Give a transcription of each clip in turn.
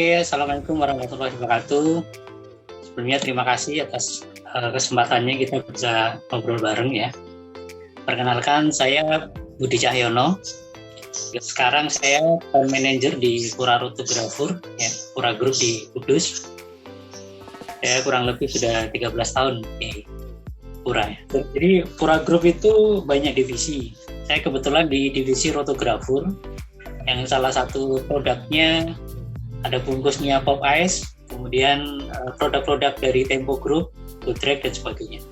Oke, Assalamualaikum warahmatullahi wabarakatuh. Sebelumnya terima kasih atas kesempatannya kita bisa ngobrol bareng ya. Perkenalkan, saya Budi Cahyono. Sekarang saya Brand Manager di Pura Rotografur, ya, Pura Group di Kudus. Saya kurang lebih sudah 13 tahun di Pura. Ya. Jadi Pura Group itu banyak divisi. Saya kebetulan di divisi Rotografur, yang salah satu produknya ada bungkusnya Pop Ice, kemudian produk-produk dari Tempo Group, Goodrek dan sebagainya.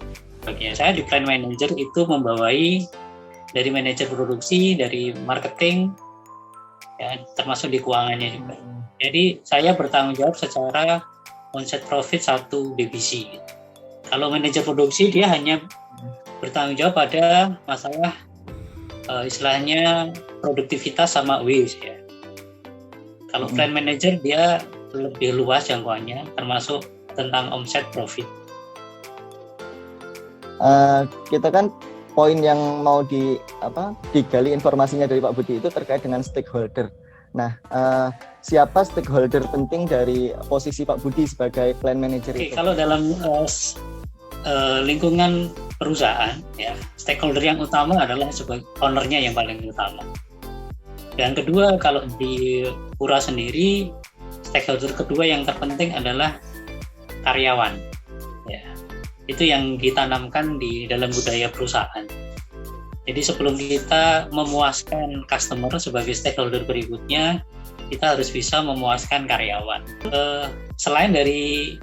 Saya di Brand Manager itu membawai dari manajer produksi, dari marketing, ya, termasuk di keuangannya juga. Jadi saya bertanggung jawab secara omset profit satu divisi. Kalau manajer produksi dia hanya bertanggung jawab pada masalah istilahnya produktivitas sama waste ya. Kalau brand manager dia lebih luas jangkauannya, termasuk tentang omset profit. Kita kan poin yang mau digali informasinya dari Pak Budi itu terkait dengan stakeholder. Nah, siapa stakeholder penting dari posisi Pak Budi sebagai plan manager itu? Kalau dalam lingkungan perusahaan, ya stakeholder yang utama adalah sebagai ownernya yang paling utama. Dan kedua, kalau di Pura sendiri, stakeholder kedua yang terpenting adalah karyawan. Ya, itu yang ditanamkan di dalam budaya perusahaan. Jadi sebelum kita memuaskan customer sebagai stakeholder berikutnya, kita harus bisa memuaskan karyawan. Selain dari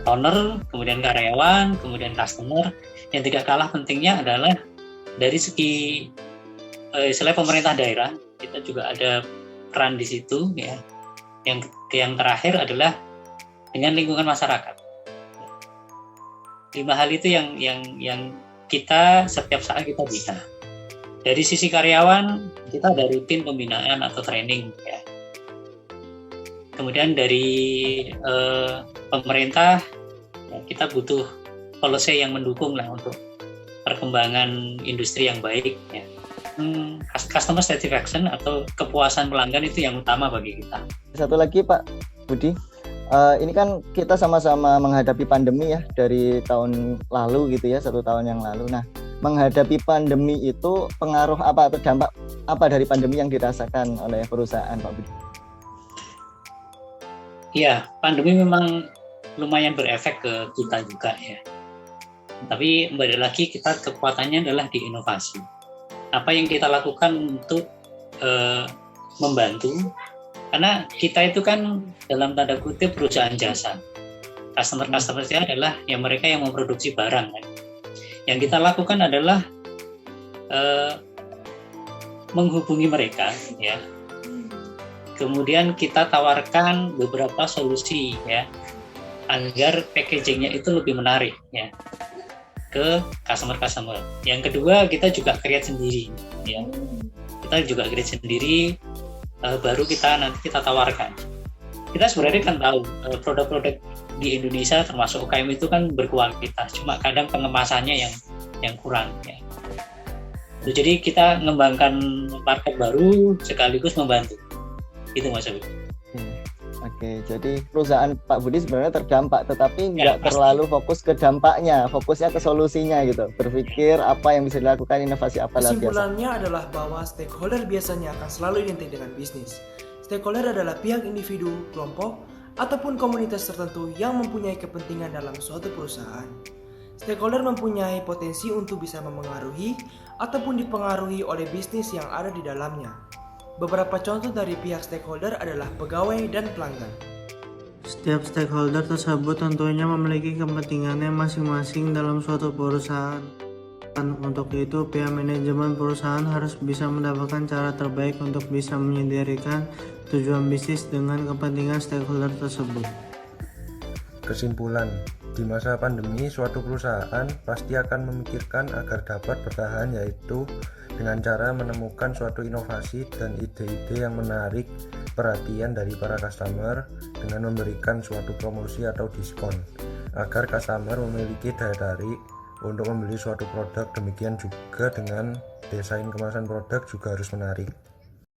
owner, kemudian karyawan, kemudian customer, yang tidak kalah pentingnya adalah dari segi selain pemerintah daerah, kita juga ada peran di situ ya. Yang terakhir adalah dengan lingkungan masyarakat. 5 hal itu yang kita setiap saat kita bisa. Dari sisi karyawan, kita ada rutin pembinaan atau training ya. Kemudian dari pemerintah, ya, kita butuh policy yang mendukung lah untuk perkembangan industri yang baik ya. Customer satisfaction atau kepuasan pelanggan itu yang utama bagi kita. Satu lagi Pak Budi, ini kan kita sama-sama menghadapi pandemi ya dari tahun lalu gitu ya, 1 tahun yang lalu. Nah, menghadapi pandemi itu pengaruh apa atau dampak apa dari pandemi yang dirasakan oleh perusahaan Pak Budi? Iya, pandemi memang lumayan berefek ke kita juga ya. Tapi kembali lagi kita kekuatannya adalah di inovasi. Apa yang kita lakukan untuk membantu, karena kita itu kan dalam tanda kutip perusahaan jasa. Customer-customer adalah yang mereka yang memproduksi barang kan. Yang kita lakukan adalah menghubungi mereka ya. Kemudian kita tawarkan beberapa solusi ya agar packagingnya itu lebih menarik ya ke customer. Yang kedua, kita juga create sendiri ya. Kita juga create sendiri, baru nanti kita tawarkan. Kita sebenarnya kan tahu produk-produk di Indonesia termasuk UKM itu kan berkualitas, cuma kadang pengemasannya yang kurang ya. Jadi kita mengembangkan market baru sekaligus membantu. Itu Mas Abi. Oke, jadi perusahaan Pak Budi sebenarnya terdampak, tetapi nggak terlalu fokus ke dampaknya, fokusnya ke solusinya gitu. Berpikir apa yang bisa dilakukan, inovasi apa lagi. Kesimpulannya adalah bahwa stakeholder biasanya akan selalu identik dengan bisnis. Stakeholder adalah pihak individu, kelompok, ataupun komunitas tertentu yang mempunyai kepentingan dalam suatu perusahaan. Stakeholder mempunyai potensi untuk bisa memengaruhi ataupun dipengaruhi oleh bisnis yang ada di dalamnya. Beberapa contoh dari pihak stakeholder adalah pegawai dan pelanggan. Setiap stakeholder tersebut tentunya memiliki kepentingannya masing-masing dalam suatu perusahaan. Dan untuk itu, pihak manajemen perusahaan harus bisa mendapatkan cara terbaik untuk bisa menyendirikan tujuan bisnis dengan kepentingan stakeholder tersebut. Kesimpulan, di masa pandemi, suatu perusahaan pasti akan memikirkan agar dapat bertahan, yaitu dengan cara menemukan suatu inovasi dan ide-ide yang menarik perhatian dari para customer dengan memberikan suatu promosi atau diskon agar customer memiliki daya tarik untuk membeli suatu produk. Demikian juga dengan desain kemasan produk juga harus menarik.